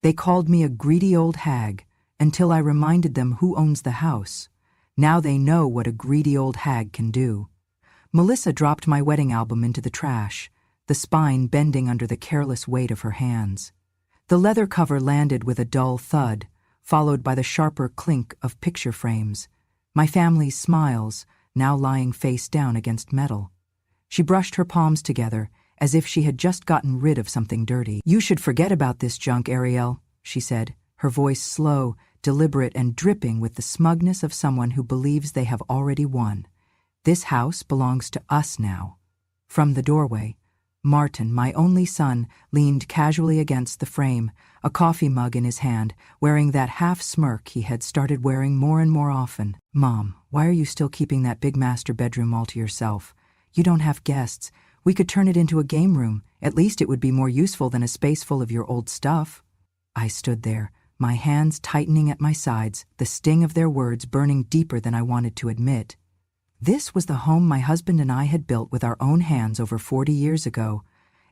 They called me a greedy old hag until I reminded them who owns the house. Now they know what a greedy old hag can do. Melissa dropped my wedding album into the trash, the spine bending under the careless weight of her hands. The leather cover landed with a dull thud, followed by the sharper clink of picture frames. My family's smiles, now lying face down against metal. She brushed her palms together, as if she had just gotten rid of something dirty. "You should forget about this junk, Ariel," she said, her voice slow, deliberate, and dripping with the smugness of someone who believes they have already won. "This house belongs to us now." From the doorway, Martin, my only son, leaned casually against the frame, a coffee mug in his hand, wearing that half-smirk he had started wearing more and more often. "Mom, why are you still keeping that big master bedroom all to yourself? You don't have guests. We could turn it into a game room. At least it would be more useful than a space full of your old stuff." I stood there, my hands tightening at my sides, the sting of their words burning deeper than I wanted to admit. This was the home my husband and I had built with our own hands over 40 years ago.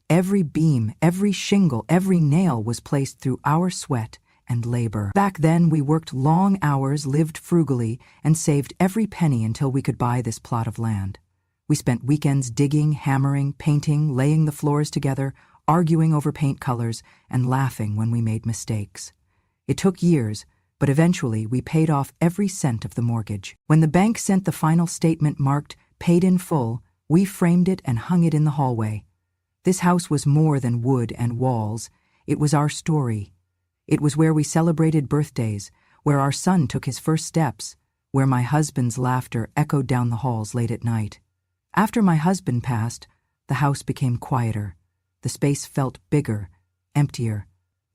Every beam, every shingle, every nail was placed through our sweat and labor. Back then, we worked long hours, lived frugally, and saved every penny until we could buy this plot of land. We spent weekends digging, hammering, painting, laying the floors together, arguing over paint colors, and laughing when we made mistakes. It took years, but eventually we paid off every cent of the mortgage. When the bank sent the final statement marked "paid in full," we framed it and hung it in the hallway. This house was more than wood and walls. It was our story. It was where we celebrated birthdays, where our son took his first steps, where my husband's laughter echoed down the halls late at night. After my husband passed, the house became quieter. The space felt bigger, emptier,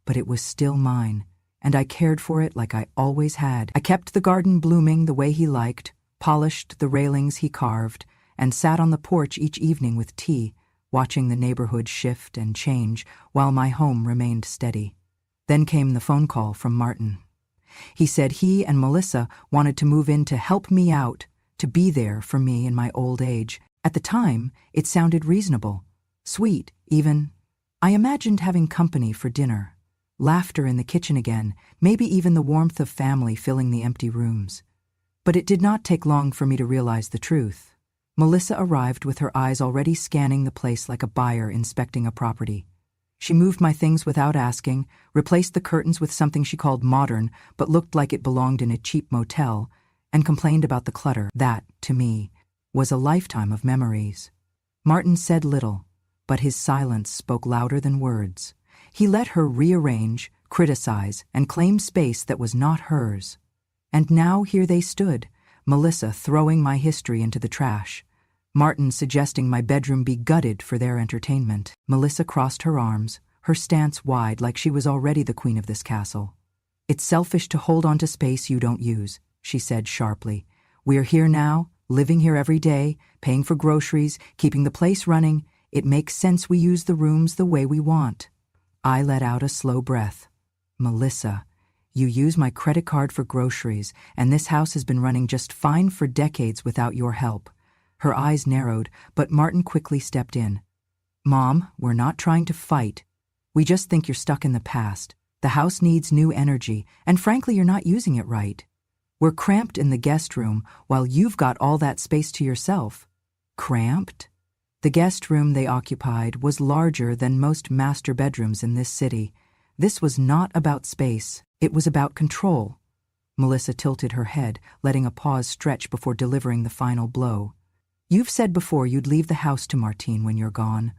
but it was still mine, and I cared for it like I always had. I kept the garden blooming the way he liked, polished the railings he carved, and sat on the porch each evening with tea, watching the neighborhood shift and change while my home remained steady. Then came the phone call from Martin. He said he and Melissa wanted to move in to help me out, to be there for me in my old age. At the time, it sounded reasonable, sweet, even. I imagined having company for dinner, laughter in the kitchen again, maybe even the warmth of family filling the empty rooms. But it did not take long for me to realize the truth. Melissa arrived with her eyes already scanning the place like a buyer inspecting a property. She moved my things without asking, replaced the curtains with something she called modern but looked like it belonged in a cheap motel, and complained about the clutter. That, to me, was a lifetime of memories. Martin said little, but his silence spoke louder than words. He let her rearrange, criticize, and claim space that was not hers. And now here they stood, Melissa throwing my history into the trash, Martin suggesting my bedroom be gutted for their entertainment. Melissa crossed her arms, her stance wide like she was already the queen of this castle. "It's selfish to hold on to space you don't use," she said sharply. "We're here now, living here every day, paying for groceries, keeping the place running. It makes sense we use the rooms the way we want." I let out a slow breath. "Melissa, you use my credit card for groceries, and this house has been running just fine for decades without your help." Her eyes narrowed, but Martin quickly stepped in. "Mom, we're not trying to fight. We just think you're stuck in the past. The house needs new energy, and frankly, you're not using it right. We're cramped in the guest room while you've got all that space to yourself." Cramped? The guest room they occupied was larger than most master bedrooms in this city. This was not about space. It was about control. Melissa tilted her head, letting a pause stretch before delivering the final blow. "You've said before you'd leave the house to Martine when you're gone.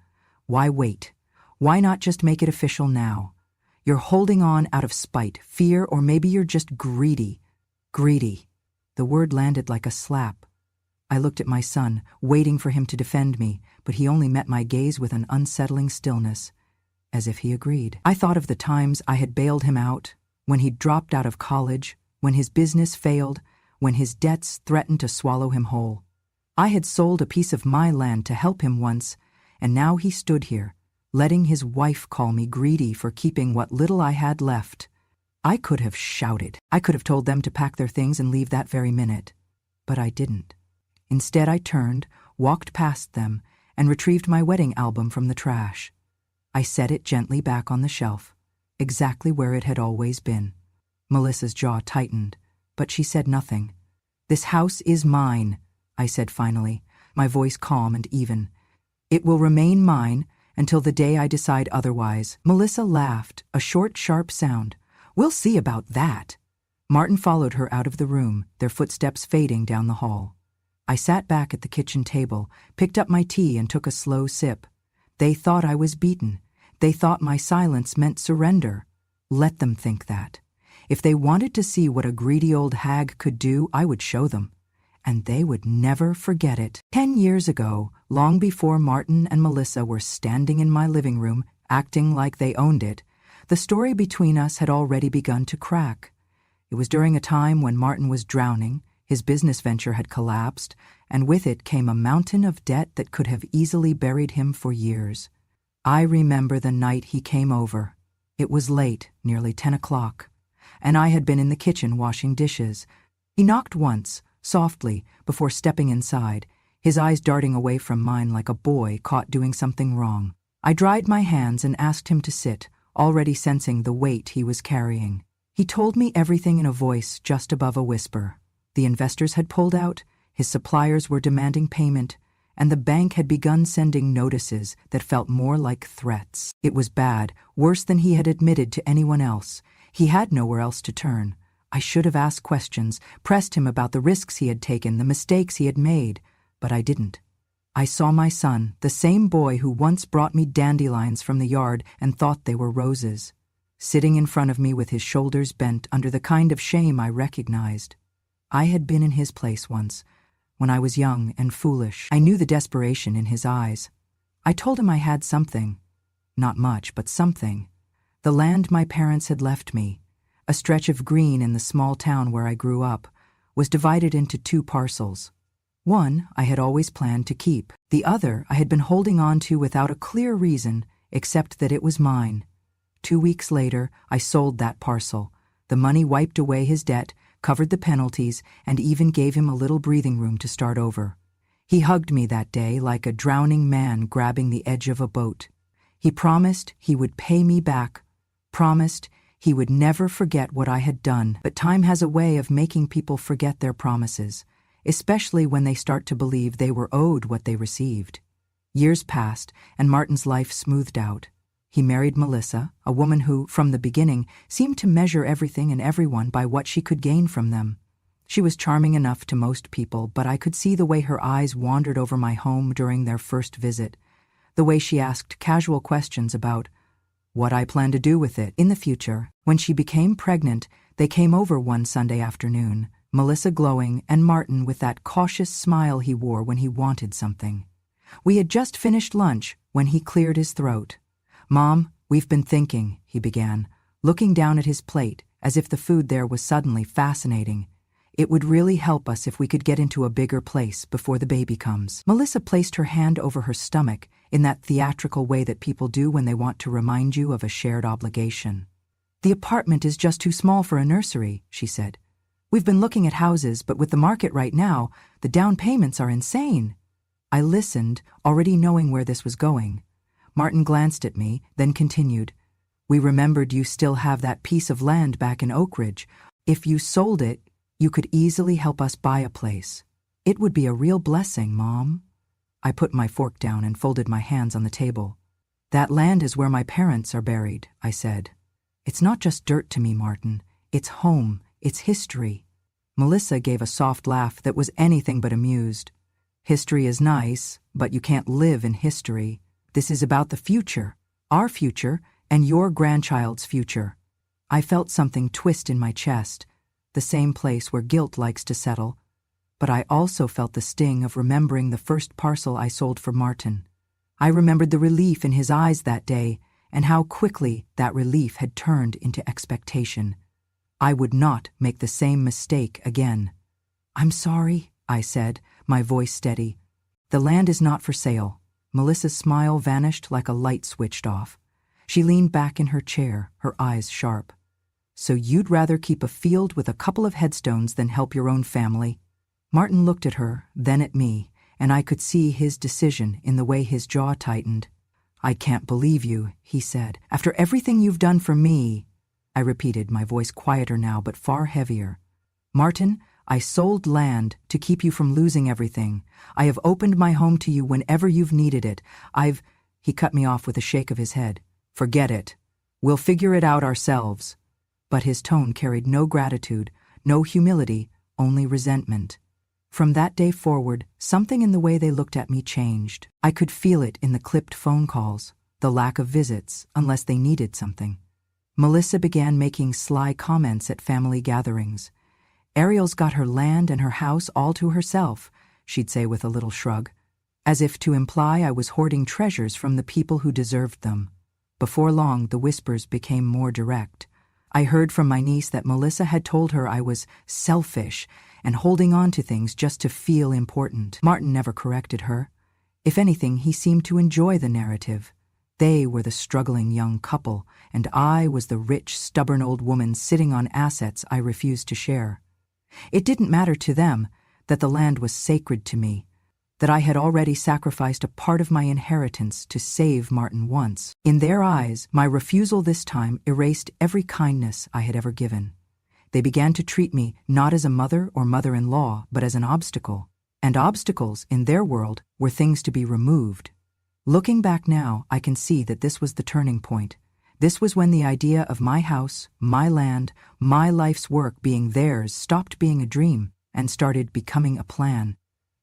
Why wait? Why not just make it official now? You're holding on out of spite, fear, or maybe you're just greedy. Greedy." The word landed like a slap. I looked at my son, waiting for him to defend me, but he only met my gaze with an unsettling stillness, as if he agreed. I thought of the times I had bailed him out, when he'd dropped out of college, when his business failed, when his debts threatened to swallow him whole. I had sold a piece of my land to help him once, and now he stood here, letting his wife call me greedy for keeping what little I had left. I could have shouted. I could have told them to pack their things and leave that very minute. But I didn't. Instead, I turned, walked past them, and retrieved my wedding album from the trash. I set it gently back on the shelf. exactly where it had always been. Melissa's jaw tightened, but she said nothing. "This house is mine," I said finally, my voice calm and even. "It will remain mine until the day I decide otherwise." Melissa laughed, a short, sharp sound. "We'll see about that." Martin followed her out of the room, their footsteps fading down the hall. I sat back at the kitchen table, picked up my tea and took a slow sip. They thought I was beaten. They thought my silence meant surrender. Let them think that. If they wanted to see what a greedy old hag could do, I would show them. And they would never forget it. 10 years ago, long before Martin and Melissa were standing in my living room, acting like they owned it, the story between us had already begun to crack. It was during a time when Martin was drowning, his business venture had collapsed, and with it came a mountain of debt that could have easily buried him for years. I remember the night he came over. It was late, nearly 10 o'clock, and I had been in the kitchen washing dishes. He knocked once, softly, before stepping inside, his eyes darting away from mine like a boy caught doing something wrong. I dried my hands and asked him to sit, already sensing the weight he was carrying. He told me everything in a voice just above a whisper. The investors had pulled out, his suppliers were demanding payment, and the bank had begun sending notices that felt more like threats. It was bad, worse than he had admitted to anyone else. He had nowhere else to turn. I should have asked questions, pressed him about the risks he had taken, the mistakes he had made, but I didn't. I saw my son, the same boy who once brought me dandelions from the yard and thought they were roses, sitting in front of me with his shoulders bent under the kind of shame I recognized. I had been in his place once, when I was young and foolish. I knew the desperation in his eyes. I told him I had something. Not much, but something. The land my parents had left me, a stretch of green in the small town where I grew up, was divided into 2 parcels. One I had always planned to keep. The other I had been holding on to without a clear reason, except that it was mine. 2 weeks later, I sold that parcel. The money wiped away his debt, covered the penalties, and even gave him a little breathing room to start over. He hugged me that day like a drowning man grabbing the edge of a boat. He promised he would pay me back, promised he would never forget what I had done. But time has a way of making people forget their promises, especially when they start to believe they were owed what they received. Years passed, and Martin's life smoothed out. He married Melissa, a woman who, from the beginning, seemed to measure everything and everyone by what she could gain from them. She was charming enough to most people, but I could see the way her eyes wandered over my home during their first visit, the way she asked casual questions about what I planned to do with it in the future. When she became pregnant, they came over one Sunday afternoon, Melissa glowing and Martin with that cautious smile he wore when he wanted something. We had just finished lunch when he cleared his throat. "Mom, we've been thinking," he began, looking down at his plate as if the food there was suddenly fascinating. "It would really help us if we could get into a bigger place before the baby comes." Melissa placed her hand over her stomach in that theatrical way that people do when they want to remind you of a shared obligation. "The apartment is just too small for a nursery," she said. "We've been looking at houses, but with the market right now, the down payments are insane." I listened, already knowing where this was going. Martin glanced at me, then continued, "We remembered you still have that piece of land back in Oak Ridge. If you sold it, you could easily help us buy a place. It would be a real blessing, Mom." I put my fork down and folded my hands on the table. "That land is where my parents are buried," I said. "It's not just dirt to me, Martin. It's home. It's history." Melissa gave a soft laugh that was anything but amused. "History is nice, but you can't live in history. This is about the future, our future, and your grandchild's future." I felt something twist in my chest, the same place where guilt likes to settle, but I also felt the sting of remembering the first parcel I sold for Martin. I remembered the relief in his eyes that day, and how quickly that relief had turned into expectation. I would not make the same mistake again. "I'm sorry," I said, my voice steady. "The land is not for sale." Melissa's smile vanished like a light switched off. She leaned back in her chair, her eyes sharp. "So you'd rather keep a field with a couple of headstones than help your own family?" Martin looked at her, then at me, and I could see his decision in the way his jaw tightened. "I can't believe you," he said. "After everything you've done for me," I repeated, my voice quieter now but far heavier. "Martin, I sold land to keep you from losing everything. I have opened my home to you whenever you've needed it. He cut me off with a shake of his head. "Forget it. We'll figure it out ourselves." But his tone carried no gratitude, no humility, only resentment. From that day forward, something in the way they looked at me changed. I could feel it in the clipped phone calls, the lack of visits, unless they needed something. Melissa began making sly comments at family gatherings. "Ariel's got her land and her house all to herself," she'd say with a little shrug, as if to imply I was hoarding treasures from the people who deserved them. Before long, the whispers became more direct. I heard from my niece that Melissa had told her I was selfish and holding on to things just to feel important. Martin never corrected her. If anything, he seemed to enjoy the narrative. They were the struggling young couple, and I was the rich, stubborn old woman sitting on assets I refused to share. It didn't matter to them that the land was sacred to me, that I had already sacrificed a part of my inheritance to save Martin once. In their eyes, my refusal this time erased every kindness I had ever given. They began to treat me not as a mother or mother-in-law, but as an obstacle. And obstacles, in their world, were things to be removed. Looking back now, I can see that this was the turning point. This was when the idea of my house, my land, my life's work being theirs stopped being a dream and started becoming a plan.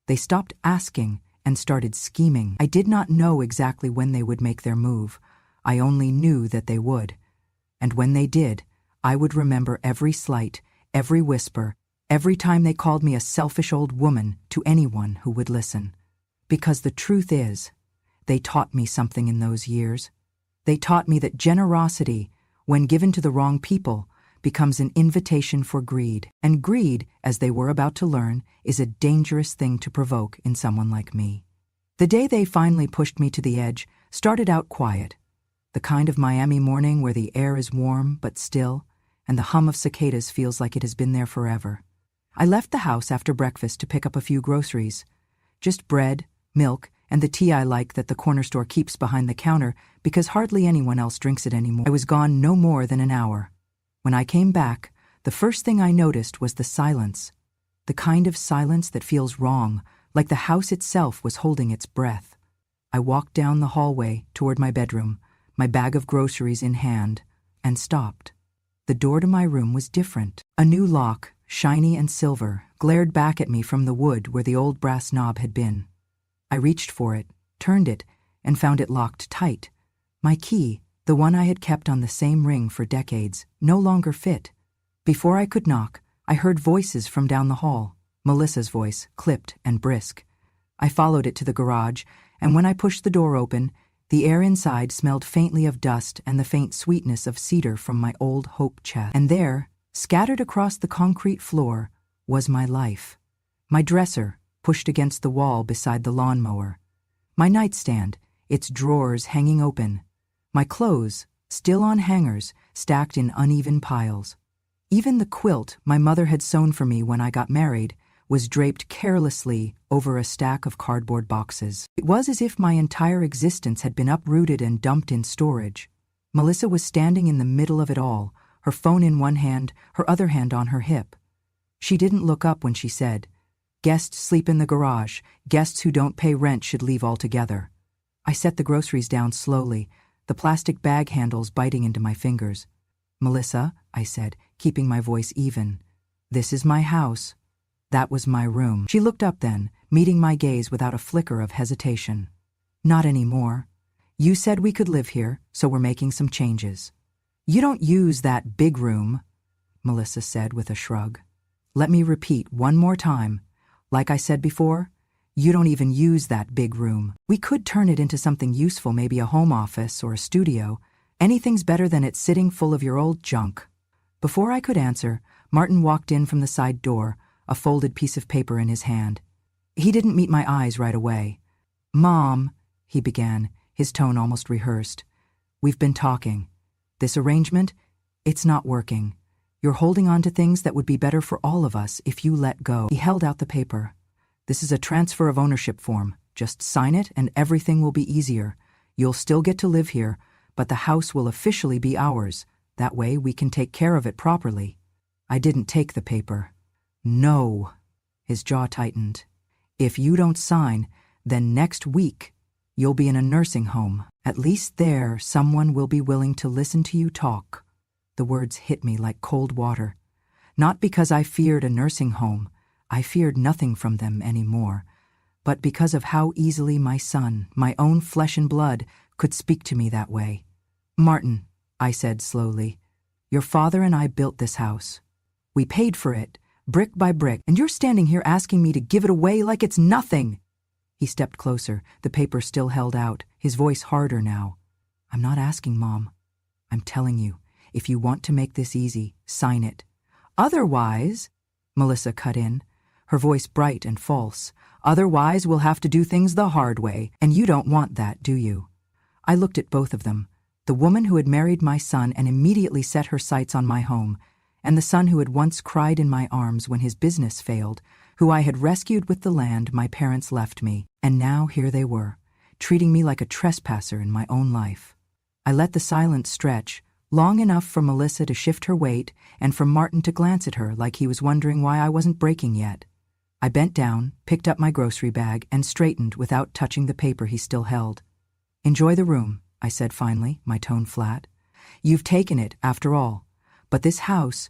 They stopped asking and started scheming. I did not know exactly when they would make their move. I only knew that they would. And when they did, I would remember every slight, every whisper, every time they called me a selfish old woman to anyone who would listen. Because the truth is, they taught me something in those years. They taught me that generosity, when given to the wrong people, becomes an invitation for greed. And greed, as they were about to learn, is a dangerous thing to provoke in someone like me. The day they finally pushed me to the edge started out quiet. The kind of Miami morning where the air is warm but still, and the hum of cicadas feels like it has been there forever. I left the house after breakfast to pick up a few groceries. Just bread, milk, and the tea I like that the corner store keeps behind the counter because hardly anyone else drinks it anymore. I was gone no more than an hour. When I came back, the first thing I noticed was the silence. The kind of silence that feels wrong, like the house itself was holding its breath. I walked down the hallway toward my bedroom, my bag of groceries in hand, and stopped. The door to my room was different. A new lock, shiny and silver, glared back at me from the wood where the old brass knob had been. I reached for it, turned it, and found it locked tight. My key, the one I had kept on the same ring for decades, no longer fit. Before I could knock, I heard voices from down the hall. Melissa's voice, clipped and brisk. I followed it to the garage, and when I pushed the door open, the air inside smelled faintly of dust and the faint sweetness of cedar from my old hope chest. And there, scattered across the concrete floor, was my life. My dresser, pushed against the wall beside the lawnmower. My nightstand, its drawers hanging open. My clothes, still on hangers, stacked in uneven piles. Even the quilt my mother had sewn for me when I got married was draped carelessly over a stack of cardboard boxes. It was as if my entire existence had been uprooted and dumped in storage. Melissa was standing in the middle of it all, her phone in one hand, her other hand on her hip. She didn't look up when she said, "Guests sleep in the garage. Guests who don't pay rent should leave altogether." I set the groceries down slowly, the plastic bag handles biting into my fingers. "Melissa," I said, keeping my voice even, "this is my house. That was my room." She looked up then, meeting my gaze without a flicker of hesitation. "Not anymore. You said we could live here, so we're making some changes." "You don't use that big room," Melissa said with a shrug. "Let me repeat one more time. Like I said before, you don't even use that big room. We could turn it into something useful, maybe a home office or a studio. Anything's better than it sitting full of your old junk." Before I could answer, Martin walked in from the side door, a folded piece of paper in his hand. He didn't meet my eyes right away. "Mom," he began, his tone almost rehearsed. "We've been talking. This arrangement, it's not working. You're holding on to things that would be better for all of us if you let go." He held out the paper. "This is a transfer of ownership form. Just sign it and everything will be easier. You'll still get to live here, but the house will officially be ours. That way we can take care of it properly." I didn't take the paper. "No." His jaw tightened. "If you don't sign, then next week you'll be in a nursing home. At least there someone will be willing to listen to you talk." The words hit me like cold water. Not because I feared a nursing home, I feared nothing from them anymore, but because of how easily my son, my own flesh and blood, could speak to me that way. "Martin," I said slowly, "your father and I built this house. We paid for it, brick by brick, and you're standing here asking me to give it away like it's nothing." He stepped closer, the paper still held out, his voice harder now. "I'm not asking, Mom. I'm telling you, if you want to make this easy, sign it. Otherwise," Melissa cut in, her voice bright and false, "otherwise we'll have to do things the hard way, and you don't want that, do you?" I looked at both of them, the woman who had married my son and immediately set her sights on my home, and the son who had once cried in my arms when his business failed, who I had rescued with the land my parents left me, and now here they were, treating me like a trespasser in my own life. I let the silence stretch, long enough for Melissa to shift her weight and for Martin to glance at her like he was wondering why I wasn't breaking yet. I bent down, picked up my grocery bag, and straightened without touching the paper he still held. "Enjoy the room," I said finally, my tone flat. "You've taken it, after all. But this house,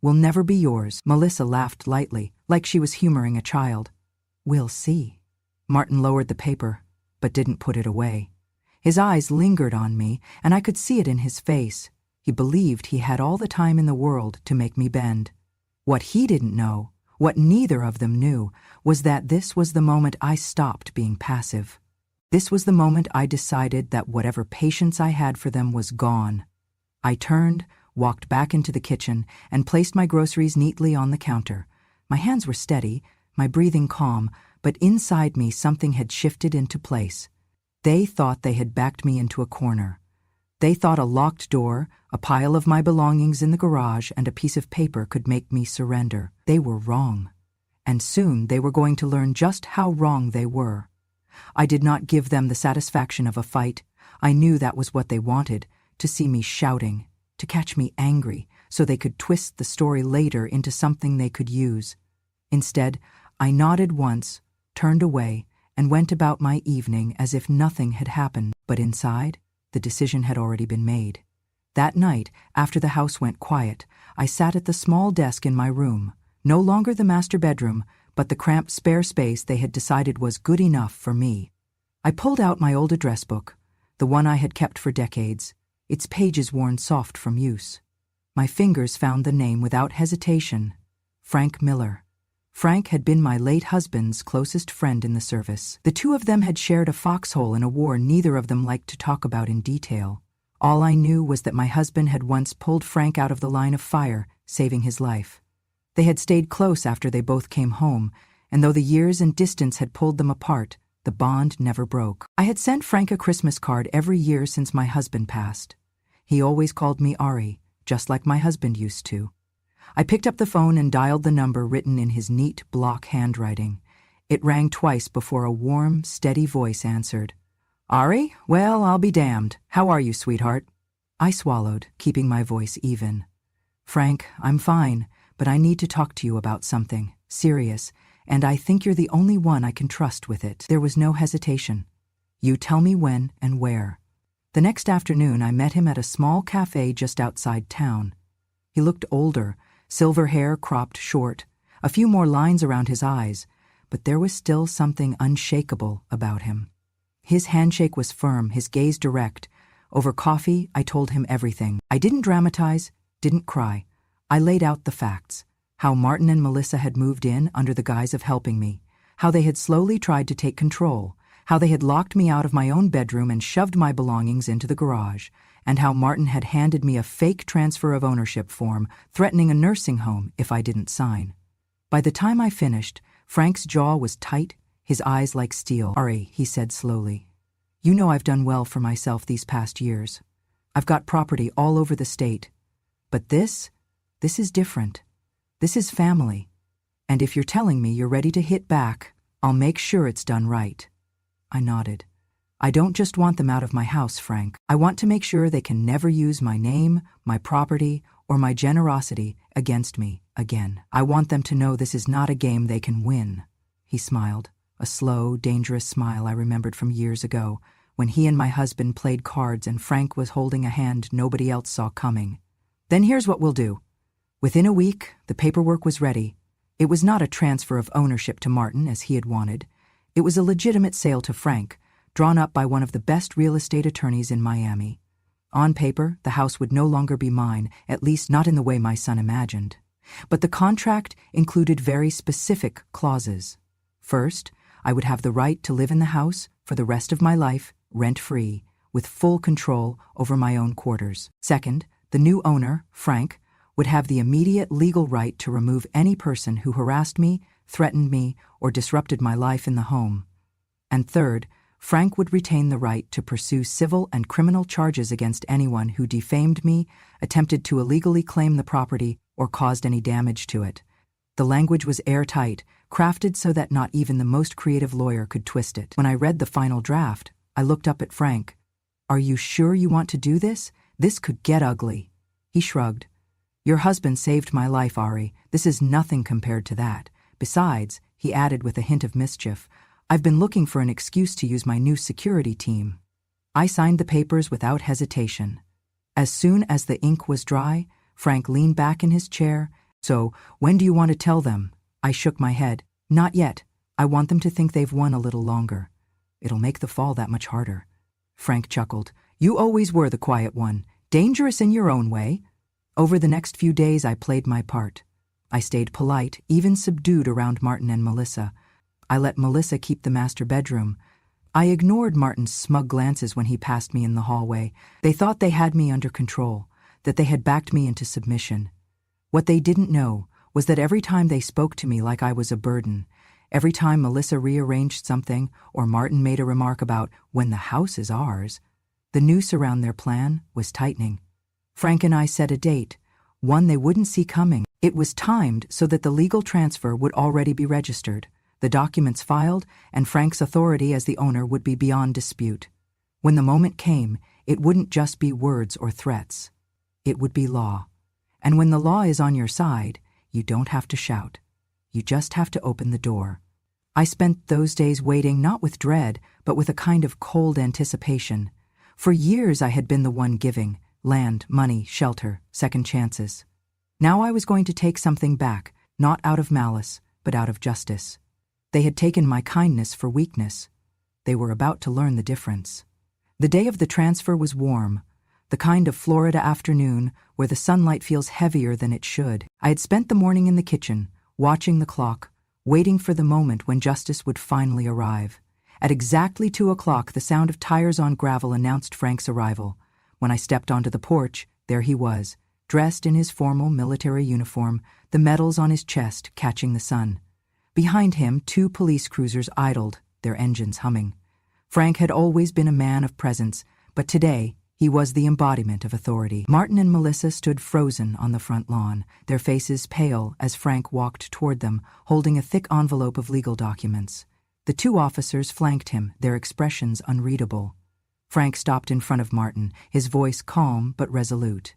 will never be yours." Melissa laughed lightly, like she was humoring a child. "We'll see." Martin lowered the paper, but didn't put it away. His eyes lingered on me, and I could see it in his face. He believed he had all the time in the world to make me bend. What he didn't know, what neither of them knew, was that this was the moment I stopped being passive. This was the moment I decided that whatever patience I had for them was gone. I turned, walked back into the kitchen, and placed my groceries neatly on the counter. My hands were steady, my breathing calm, but inside me something had shifted into place. They thought they had backed me into a corner. They thought a locked door, a pile of my belongings in the garage, and a piece of paper could make me surrender. They were wrong. And soon they were going to learn just how wrong they were. I did not give them the satisfaction of a fight. I knew that was what they wanted, to see me shouting, to catch me angry, so they could twist the story later into something they could use. Instead, I nodded once, turned away, and went about my evening as if nothing had happened. But inside, the decision had already been made. That night, after the house went quiet, I sat at the small desk in my room, no longer the master bedroom, but the cramped spare space they had decided was good enough for me. I pulled out my old address book, the one I had kept for decades, its pages worn soft from use. My fingers found the name without hesitation: Frank Miller. Frank had been my late husband's closest friend in the service. The two of them had shared a foxhole in a war neither of them liked to talk about in detail. All I knew was that my husband had once pulled Frank out of the line of fire, saving his life. They had stayed close after they both came home, and though the years and distance had pulled them apart, the bond never broke. I had sent Frank a Christmas card every year since my husband passed. He always called me Ari, just like my husband used to. I picked up the phone and dialed the number written in his neat block handwriting. It rang twice before a warm, steady voice answered. "Ari? Well, I'll be damned. How are you, sweetheart?" I swallowed, keeping my voice even. "Frank, I'm fine, but I need to talk to you about something, serious, and I think you're the only one I can trust with it." There was no hesitation. "You tell me when and where." The next afternoon I met him at a small cafe just outside town. He looked older, silver hair cropped short, a few more lines around his eyes, but there was still something unshakable about him. His handshake was firm, his gaze direct. Over coffee, I told him everything. I didn't dramatize, didn't cry. I laid out the facts. How Martin and Melissa had moved in under the guise of helping me. How they had slowly tried to take control. How they had locked me out of my own bedroom and shoved my belongings into the garage. And how Martin had handed me a fake transfer of ownership form, threatening a nursing home if I didn't sign. By the time I finished, Frank's jaw was tight, his eyes like steel. "Ari," he said slowly, "you know I've done well for myself these past years. I've got property all over the state. But this is different. This is family. And if you're telling me you're ready to hit back, I'll make sure it's done right." I nodded. I don't just want them out of my house, Frank. I want to make sure they can never use my name, my property, or my generosity against me again. I want them to know this is not a game they can win." He smiled, a slow, dangerous smile I remembered from years ago, when he and my husband played cards and Frank was holding a hand nobody else saw coming. "Then here's what we'll do." Within a week, the paperwork was ready. It was not a transfer of ownership to Martin as he had wanted. It was a legitimate sale to Frank, drawn up by one of the best real estate attorneys in Miami. On paper, the house would no longer be mine, at least not in the way my son imagined. But the contract included very specific clauses. First, I would have the right to live in the house for the rest of my life, rent-free, with full control over my own quarters. Second, the new owner, Frank, would have the immediate legal right to remove any person who harassed me, threatened me, or disrupted my life in the home. And third, Frank would retain the right to pursue civil and criminal charges against anyone who defamed me, attempted to illegally claim the property, or caused any damage to it. The language was airtight, crafted so that not even the most creative lawyer could twist it. When I read the final draft, I looked up at Frank. "Are you sure you want to do this? This could get ugly." He shrugged. "Your husband saved my life, Ari. This is nothing compared to that. Besides," he added with a hint of mischief, "I've been looking for an excuse to use my new security team." I signed the papers without hesitation. As soon as the ink was dry, Frank leaned back in his chair. "So, when do you want to tell them?" I shook my head. "Not yet. I want them to think they've won a little longer. It'll make the fall that much harder." Frank chuckled. "You always were the quiet one, dangerous in your own way." Over the next few days I played my part. I stayed polite, even subdued around Martin and Melissa. I let Melissa keep the master bedroom. I ignored Martin's smug glances when he passed me in the hallway. They thought they had me under control, that they had backed me into submission. What they didn't know was that every time they spoke to me like I was a burden, every time Melissa rearranged something or Martin made a remark about "when the house is ours," the noose around their plan was tightening. Frank and I set a date, one they wouldn't see coming. It was timed so that the legal transfer would already be registered, the documents filed, and Frank's authority as the owner would be beyond dispute. When the moment came, it wouldn't just be words or threats. It would be law. And when the law is on your side, you don't have to shout. You just have to open the door. I spent those days waiting not with dread, but with a kind of cold anticipation. For years I had been the one giving land, money, shelter, second chances. Now I was going to take something back, not out of malice, but out of justice. They had taken my kindness for weakness. They were about to learn the difference. The day of the transfer was warm, the kind of Florida afternoon where the sunlight feels heavier than it should. I had spent the morning in the kitchen, watching the clock, waiting for the moment when justice would finally arrive. At exactly 2 o'clock, the sound of tires on gravel announced Frank's arrival. When I stepped onto the porch, there he was, dressed in his formal military uniform, the medals on his chest catching the sun. Behind him, 2 police cruisers idled, their engines humming. Frank had always been a man of presence, but today he was the embodiment of authority. Martin and Melissa stood frozen on the front lawn, their faces pale as Frank walked toward them, holding a thick envelope of legal documents. The 2 officers flanked him, their expressions unreadable. Frank stopped in front of Martin, his voice calm but resolute.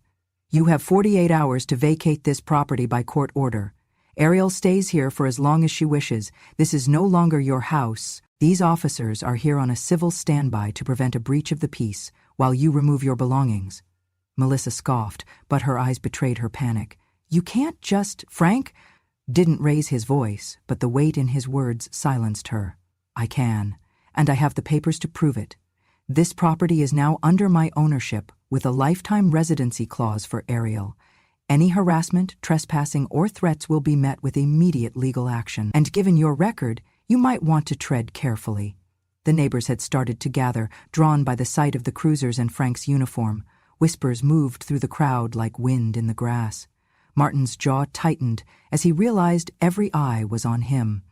"You have 48 hours to vacate this property by court order. Ariel stays here for as long as she wishes. This is no longer your house. These officers are here on a civil standby to prevent a breach of the peace while you remove your belongings." Melissa scoffed, but her eyes betrayed her panic. "You can't just—" Frank didn't raise his voice, but the weight in his words silenced her. "I can, and I have the papers to prove it. This property is now under my ownership with a lifetime residency clause for Ariel. Any harassment, trespassing, or threats will be met with immediate legal action. And given your record, you might want to tread carefully." The neighbors had started to gather, drawn by the sight of the cruisers and Frank's uniform. Whispers moved through the crowd like wind in the grass. Martin's jaw tightened as he realized every eye was on him.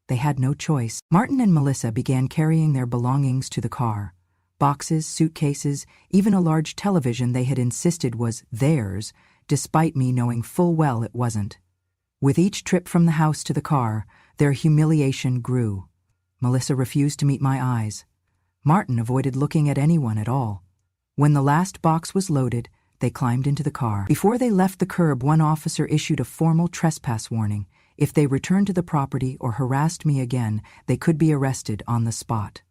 They had no choice. Martin and Melissa began carrying their belongings to the car. Boxes, suitcases, even a large television they had insisted was theirs, despite me knowing full well it wasn't. With each trip from the house to the car, their humiliation grew. Melissa refused to meet my eyes. Martin avoided looking at anyone at all. When the last box was loaded, they climbed into the car. Before they left the curb, one officer issued a formal trespass warning. If they returned to the property or harassed me again, they could be arrested on the spot.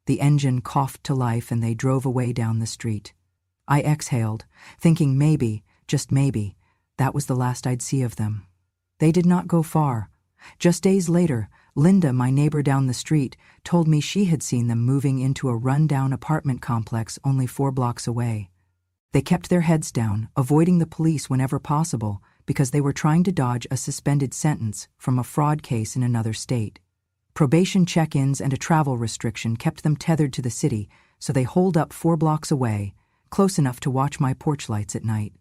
The engine coughed to life and they drove away down the street. I exhaled, thinking maybe, just maybe, that was the last I'd see of them. They did not go far. Just days later, Linda, my neighbor down the street, told me she had seen them moving into a run-down apartment complex only 4 blocks away. They kept their heads down, avoiding the police whenever possible, because they were trying to dodge a suspended sentence from a fraud case in another state. Probation check-ins and a travel restriction kept them tethered to the city, so they holed up 4 blocks away, close enough to watch my porch lights at night.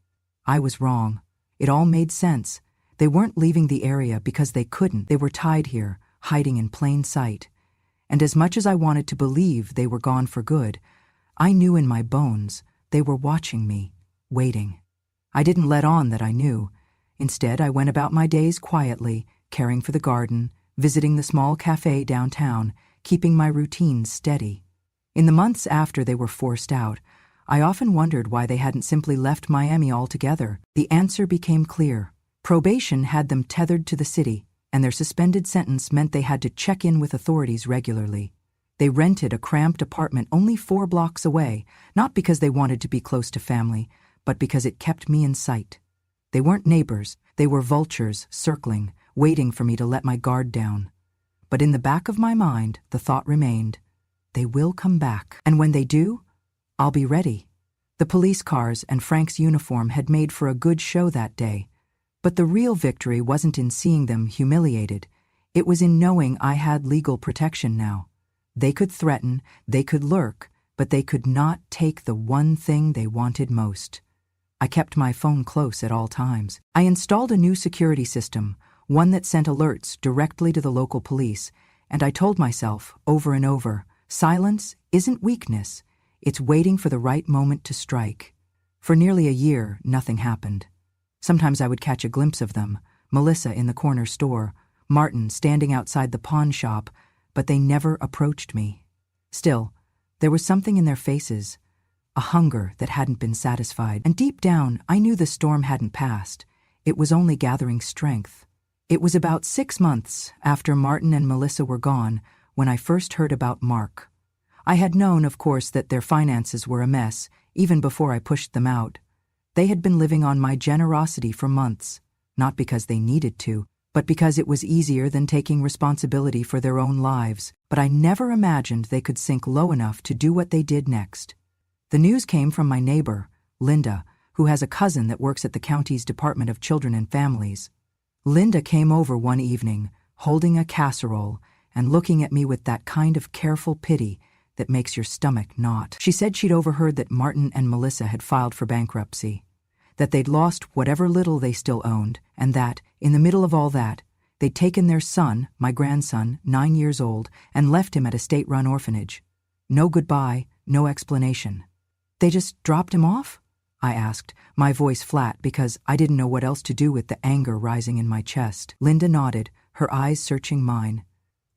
I was wrong. It all made sense. They weren't leaving the area because they couldn't. They were tied here, hiding in plain sight. And as much as I wanted to believe they were gone for good, I knew in my bones they were watching me, waiting. I didn't let on that I knew. Instead, I went about my days quietly, caring for the garden, visiting the small cafe downtown, keeping my routines steady. In the months after they were forced out, I often wondered why they hadn't simply left Miami altogether. The answer became clear. Probation had them tethered to the city, and their suspended sentence meant they had to check in with authorities regularly. They rented a cramped apartment only 4 blocks away, not because they wanted to be close to family, but because it kept me in sight. They weren't neighbors, they were vultures circling, waiting for me to let my guard down. But in the back of my mind, the thought remained, they will come back, and when they do, I'll be ready. The police cars and Frank's uniform had made for a good show that day. But the real victory wasn't in seeing them humiliated. It was in knowing I had legal protection now. They could threaten, they could lurk, but they could not take the one thing they wanted most. I kept my phone close at all times. I installed a new security system, one that sent alerts directly to the local police, and I told myself, over and over, silence isn't weakness, it's waiting for the right moment to strike. For nearly a year, nothing happened. Sometimes I would catch a glimpse of them, Melissa in the corner store, Martin standing outside the pawn shop, but they never approached me. Still, there was something in their faces, a hunger that hadn't been satisfied, and deep down I knew the storm hadn't passed. It was only gathering strength. It was about 6 months after Martin and Melissa were gone when I first heard about Mark. I had known, of course, that their finances were a mess, even before I pushed them out. They had been living on my generosity for months, not because they needed to, but because it was easier than taking responsibility for their own lives. But I never imagined they could sink low enough to do what they did next. The news came from my neighbor, Linda, who has a cousin that works at the county's Department of Children and Families. Linda came over one evening, holding a casserole and looking at me with that kind of careful pity that makes your stomach knot. She said she'd overheard that Martin and Melissa had filed for bankruptcy, that they'd lost whatever little they still owned, and that, in the middle of all that, they'd taken their son, my grandson, 9 years old, and left him at a state-run orphanage. No goodbye, no explanation. They just dropped him off? I asked, my voice flat because I didn't know what else to do with the anger rising in my chest. Linda nodded, her eyes searching mine.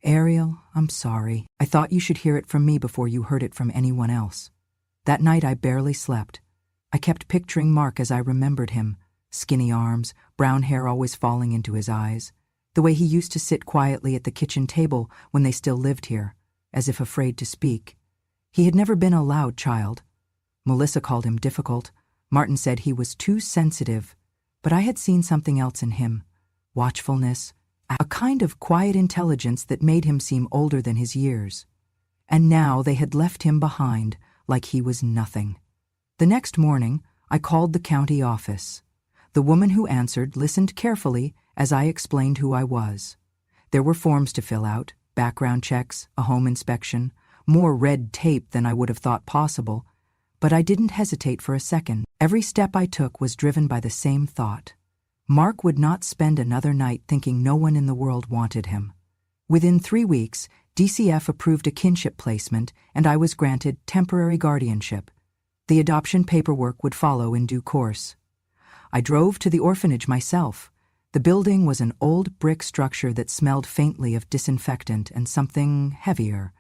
Ariel, I'm sorry. I thought you should hear it from me before you heard it from anyone else. That night I barely slept. I kept picturing Mark as I remembered him, skinny arms, brown hair always falling into his eyes, the way he used to sit quietly at the kitchen table when they still lived here, as if afraid to speak. He had never been a loud child. Melissa called him difficult. Martin said he was too sensitive, but I had seen something else in him, watchfulness, a kind of quiet intelligence that made him seem older than his years. And now they had left him behind like he was nothing. The next morning, I called the county office. The woman who answered listened carefully as I explained who I was. There were forms to fill out, background checks, a home inspection, more red tape than I would have thought possible, but I didn't hesitate for a second. Every step I took was driven by the same thought. Mark would not spend another night thinking no one in the world wanted him. Within 3 weeks, DCF approved a kinship placement, and I was granted temporary guardianship. The adoption paperwork would follow in due course. I drove to the orphanage myself. The building was an old brick structure that smelled faintly of disinfectant and something heavier,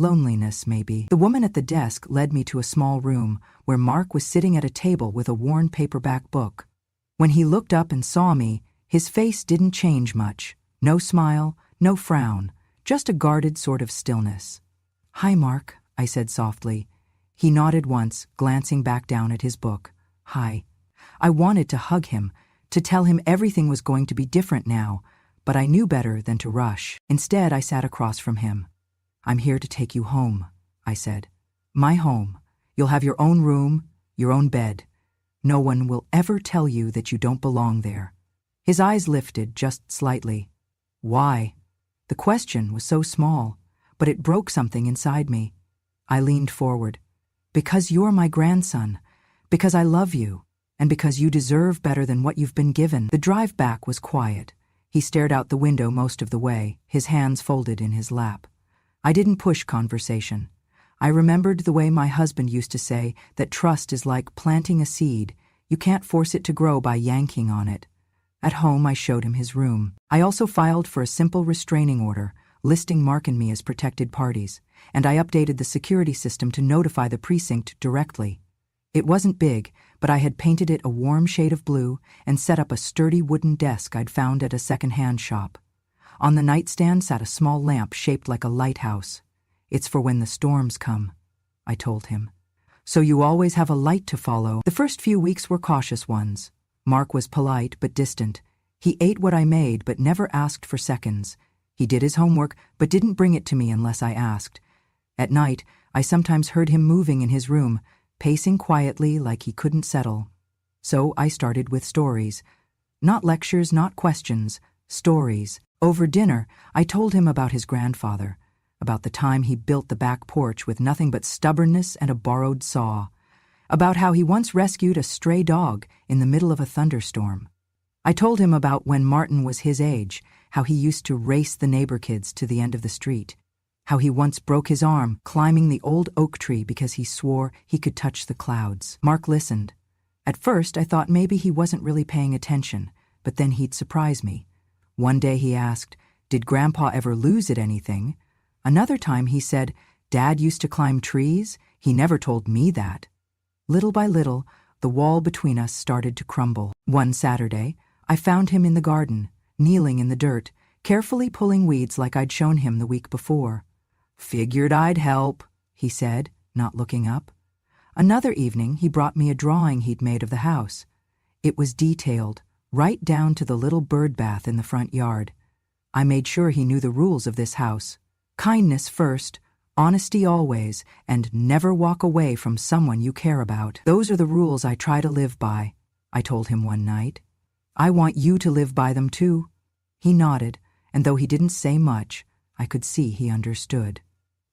Loneliness, maybe. The woman at the desk led me to a small room where Mark was sitting at a table with a worn paperback book. When he looked up and saw me, his face didn't change much. No smile, no frown, just a guarded sort of stillness. "Hi, Mark," I said softly. He nodded once, glancing back down at his book. "Hi." I wanted to hug him, to tell him everything was going to be different now, but I knew better than to rush. Instead, I sat across from him. "I'm here to take you home," I said. "My home. You'll have your own room, your own bed. No one will ever tell you that you don't belong there." His eyes lifted just slightly. "Why?" The question was so small, but it broke something inside me. I leaned forward. "Because you're my grandson, because I love you, and because you deserve better than what you've been given." The drive back was quiet. He stared out the window most of the way, his hands folded in his lap. I didn't push conversation. I remembered the way my husband used to say that trust is like planting a seed. You can't force it to grow by yanking on it. At home, I showed him his room. I also filed for a simple restraining order, listing Mark and me as protected parties, and I updated the security system to notify the precinct directly. It wasn't big, but I had painted it a warm shade of blue and set up a sturdy wooden desk I'd found at a second-hand shop. On the nightstand sat a small lamp shaped like a lighthouse. "It's for when the storms come," I told him. "So you always have a light to follow." The first few weeks were cautious ones. Mark was polite but distant. He ate what I made but never asked for seconds. He did his homework but didn't bring it to me unless I asked. At night, I sometimes heard him moving in his room, pacing quietly like he couldn't settle. So I started with stories. Not lectures, not questions, stories. Over dinner, I told him about his grandfather, about the time he built the back porch with nothing but stubbornness and a borrowed saw, about how he once rescued a stray dog in the middle of a thunderstorm. I told him about when Martin was his age, how he used to race the neighbor kids to the end of the street, how he once broke his arm climbing the old oak tree because he swore he could touch the clouds. Mark listened. At first, I thought maybe he wasn't really paying attention, but then he'd surprise me. One day he asked, "Did Grandpa ever lose at anything?" Another time he said, "Dad used to climb trees? He never told me that." Little by little, the wall between us started to crumble. One Saturday, I found him in the garden, kneeling in the dirt, carefully pulling weeds like I'd shown him the week before. "Figured I'd help," he said, not looking up. Another evening, he brought me a drawing he'd made of the house. It was detailed, right down to the little bird bath in the front yard. I made sure he knew the rules of this house. Kindness first, honesty always, and never walk away from someone you care about. "Those are the rules I try to live by," I told him one night. "I want you to live by them too." He nodded, and though he didn't say much, I could see he understood.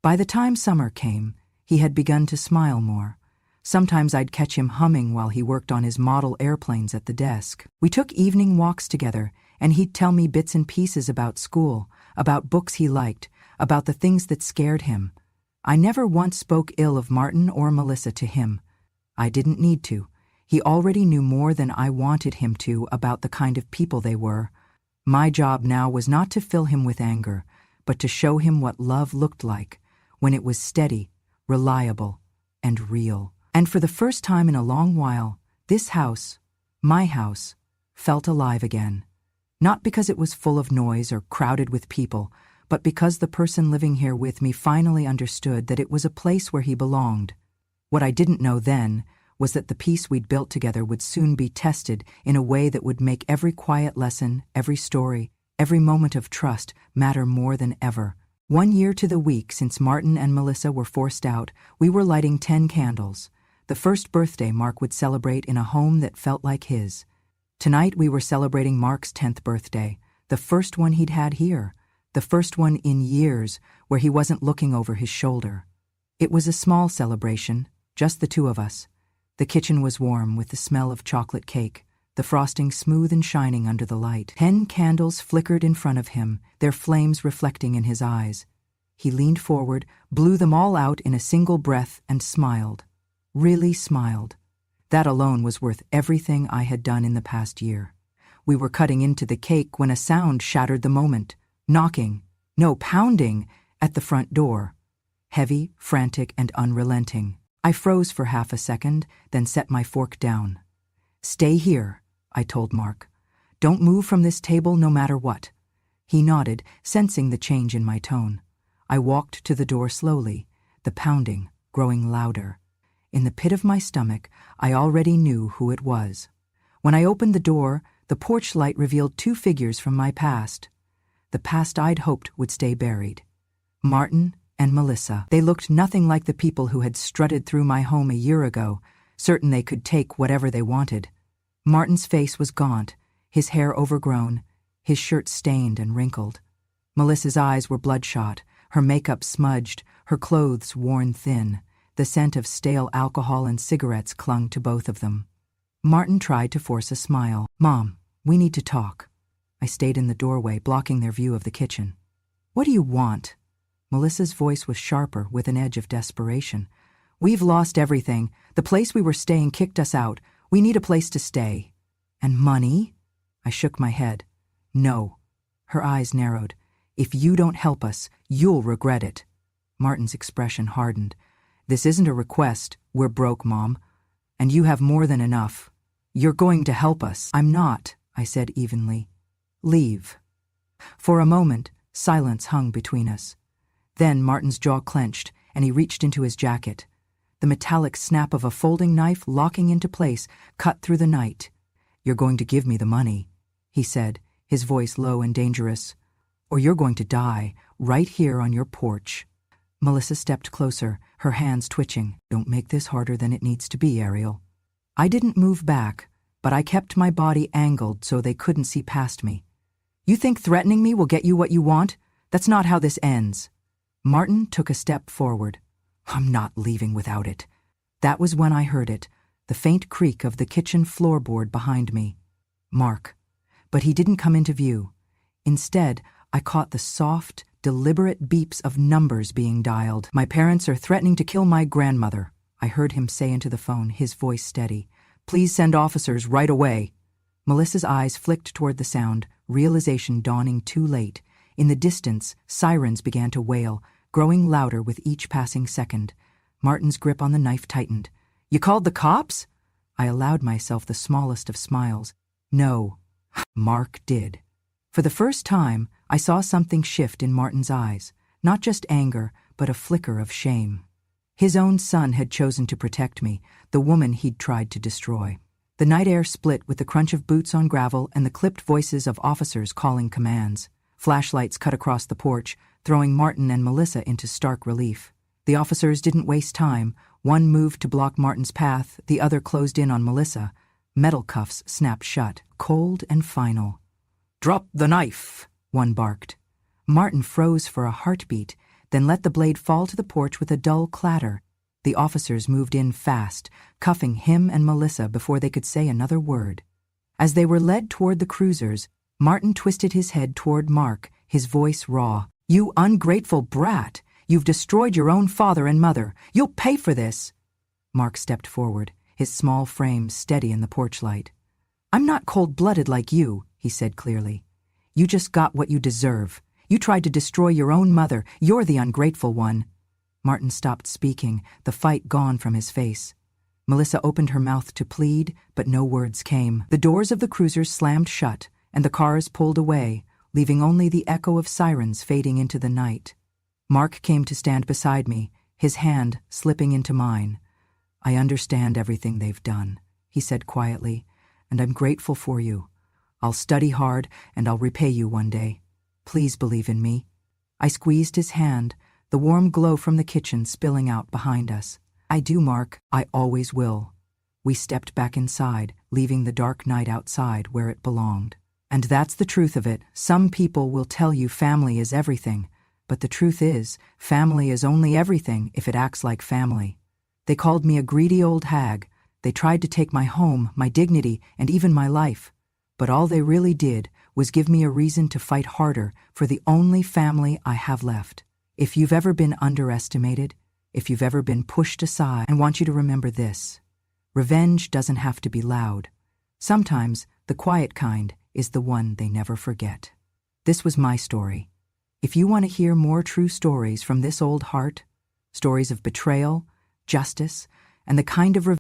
By the time summer came, he had begun to smile more. Sometimes I'd catch him humming while he worked on his model airplanes at the desk. We took evening walks together, and he'd tell me bits and pieces about school, about books he liked, about the things that scared him. I never once spoke ill of Martin or Melissa to him. I didn't need to. He already knew more than I wanted him to about the kind of people they were. My job now was not to fill him with anger, but to show him what love looked like, when it was steady, reliable, and real. And for the first time in a long while, this house, my house, felt alive again. Not because it was full of noise or crowded with people, but because the person living here with me finally understood that it was a place where he belonged. What I didn't know then was that the peace we'd built together would soon be tested in a way that would make every quiet lesson, every story, every moment of trust matter more than ever. 1 year to the week since Martin and Melissa were forced out, we were lighting 10 candles. The first birthday Mark would celebrate in a home that felt like his. Tonight we were celebrating Mark's 10th birthday, the first one he'd had here, the first one in years where he wasn't looking over his shoulder. It was a small celebration, just the two of us. The kitchen was warm with the smell of chocolate cake, the frosting smooth and shining under the light. 10 candles flickered in front of him, their flames reflecting in his eyes. He leaned forward, blew them all out in a single breath, and smiled. Really smiled. That alone was worth everything I had done in the past year. We were cutting into the cake when a sound shattered the moment. Knocking, no, pounding, at the front door. heavy, frantic, and unrelenting. I froze for half a second, then set my fork down. "Stay here," I told Mark. "Don't move from this table no matter what." He nodded, sensing the change in my tone. I walked to the door slowly, the pounding growing louder. In the pit of my stomach, I already knew who it was. When I opened the door, the porch light revealed two figures from my past. The past I'd hoped would stay buried. Martin and Melissa. They looked nothing like the people who had strutted through my home a year ago, certain they could take whatever they wanted. Martin's face was gaunt, his hair overgrown, his shirt stained and wrinkled. Melissa's eyes were bloodshot, her makeup smudged, her clothes worn thin. The scent of stale alcohol and cigarettes clung to both of them. Martin tried to force a smile. "Mom, we need to talk." I stayed in the doorway, blocking their view of the kitchen. "What do you want?" Melissa's voice was sharper, with an edge of desperation. "We've lost everything. The place we were staying kicked us out. We need a place to stay." "And money?" I shook my head. "No." Her eyes narrowed. "If you don't help us, you'll regret it." Martin's expression hardened. "This isn't a request. We're broke, Mom. And you have more than enough. You're going to help us." "I'm not," I said evenly. "Leave." For a moment, silence hung between us. Then Martin's jaw clenched, and he reached into his jacket. The metallic snap of a folding knife locking into place cut through the night. "You're going to give me the money," he said, his voice low and dangerous. "Or you're going to die right here on your porch." Melissa stepped closer, her hands twitching. "Don't make this harder than it needs to be, Ariel." I didn't move back, but I kept my body angled so they couldn't see past me. "You think threatening me will get you what you want? That's not how this ends." Martin took a step forward. "I'm not leaving without it." That was when I heard it, the faint creak of the kitchen floorboard behind me. Mark. But he didn't come into view. Instead, I caught the soft, deliberate beeps of numbers being dialed. "My parents are threatening to kill my grandmother," I heard him say into the phone, his voice steady. "Please send officers right away." Melissa's eyes flicked toward the sound, realization dawning too late. In the distance, sirens began to wail, growing louder with each passing second. Martin's grip on the knife tightened. "You called the cops?" I allowed myself the smallest of smiles. "No." Mark did. For the first time, I saw something shift in Martin's eyes, not just anger, but a flicker of shame. His own son had chosen to protect me, the woman he'd tried to destroy. The night air split with the crunch of boots on gravel and the clipped voices of officers calling commands. Flashlights cut across the porch, throwing Martin and Melissa into stark relief. The officers didn't waste time. One moved to block Martin's path, the other closed in on Melissa. Metal cuffs snapped shut, cold and final. "Drop the knife," one barked. Martin froze for a heartbeat, then let the blade fall to the porch with a dull clatter. The officers moved in fast, cuffing him and Melissa before they could say another word. As they were led toward the cruisers, Martin twisted his head toward Mark, his voice raw. "You ungrateful brat! You've destroyed your own father and mother. You'll pay for this!" Mark stepped forward, his small frame steady in the porch light. "I'm not cold-blooded like you," he said clearly. "You just got what you deserve. You tried to destroy your own mother. You're the ungrateful one." Martin stopped speaking, the fight gone from his face. Melissa opened her mouth to plead, but no words came. The doors of the cruisers slammed shut, and the cars pulled away, leaving only the echo of sirens fading into the night. Mark came to stand beside me, his hand slipping into mine. "I understand everything they've done," he said quietly, "and I'm grateful for you. I'll study hard, and I'll repay you one day. Please believe in me." I squeezed his hand, the warm glow from the kitchen spilling out behind us. "I do, Mark. I always will." We stepped back inside, leaving the dark night outside where it belonged. And that's the truth of it. Some people will tell you family is everything, but the truth is, family is only everything if it acts like family. They called me a greedy old hag. They tried to take my home, my dignity, and even my life. But all they really did was give me a reason to fight harder for the only family I have left. If you've ever been underestimated, if you've ever been pushed aside, I want you to remember this. Revenge doesn't have to be loud. Sometimes the quiet kind is the one they never forget. This was my story. If you want to hear more true stories from this old heart, stories of betrayal, justice, and the kind of